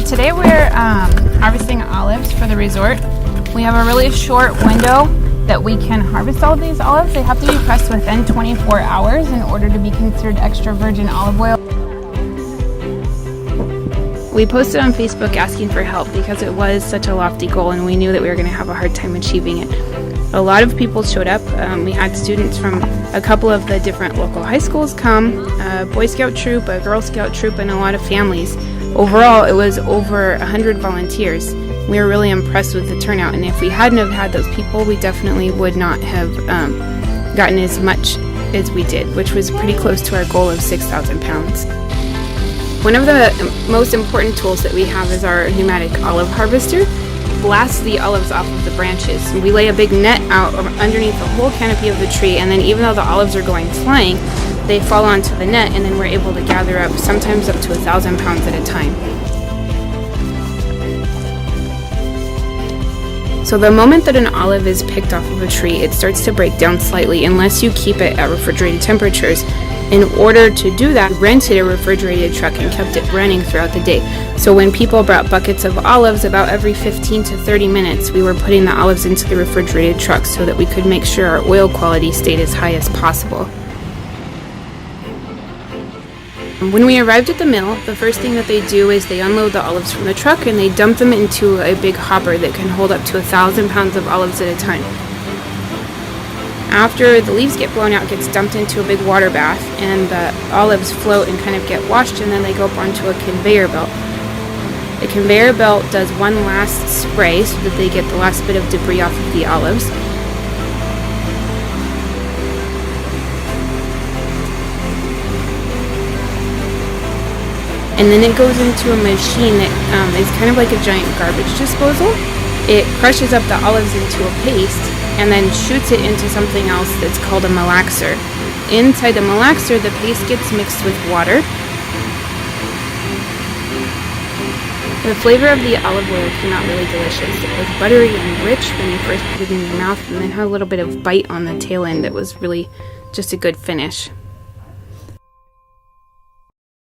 So today we're harvesting olives for the resort. We have a really short window that we can harvest all of these olives. They have to be pressed within 24 hours in order to be considered extra virgin olive oil. We posted on Facebook asking for help because it was such a lofty goal and we knew that we were going to have a hard time achieving it. A lot of people showed up. We had students from a couple of the different local high schools come, a Boy Scout troop, a Girl Scout troop, and a lot of families. Overall, it was over 100 volunteers. We were really impressed with the turnout, and if we hadn't have had those people, we definitely would not have gotten as much as we did, which was pretty close to our goal of 6,000 pounds. One of the most important tools that we have is our pneumatic olive harvester. Blasts the olives off of the branches. We lay a big net out underneath the whole canopy of the tree, and then even though the olives are going flying, they fall onto the net, and then we're able to gather up sometimes up to 1,000 pounds at a time. So the moment that an olive is picked off of a tree, it starts to break down slightly unless you keep it at refrigerated temperatures. In order to do that, we rented a refrigerated truck and kept it running throughout the day. So when people brought buckets of olives, about every 15 to 30 minutes, we were putting the olives into the refrigerated truck so that we could make sure our oil quality stayed as high as possible. When we arrived at the mill, the first thing that they do is they unload the olives from the truck and they dump them into a big hopper that can hold up to 1,000 pounds of olives at a time. After the leaves get blown out, it gets dumped into a big water bath, and the olives float and kind of get washed, and then they go up onto a conveyor belt. The conveyor belt does one last spray so that they get the last bit of debris off of the olives. And then it goes into a machine that is kind of like a giant garbage disposal. It crushes up the olives into a paste and then shoots it into something else that's called a malaxer. Inside the malaxer, the paste gets mixed with water. The flavor of the olive oil came out really delicious. It was buttery and rich when you first put it in your mouth, and then had a little bit of bite on the tail end that was really just a good finish.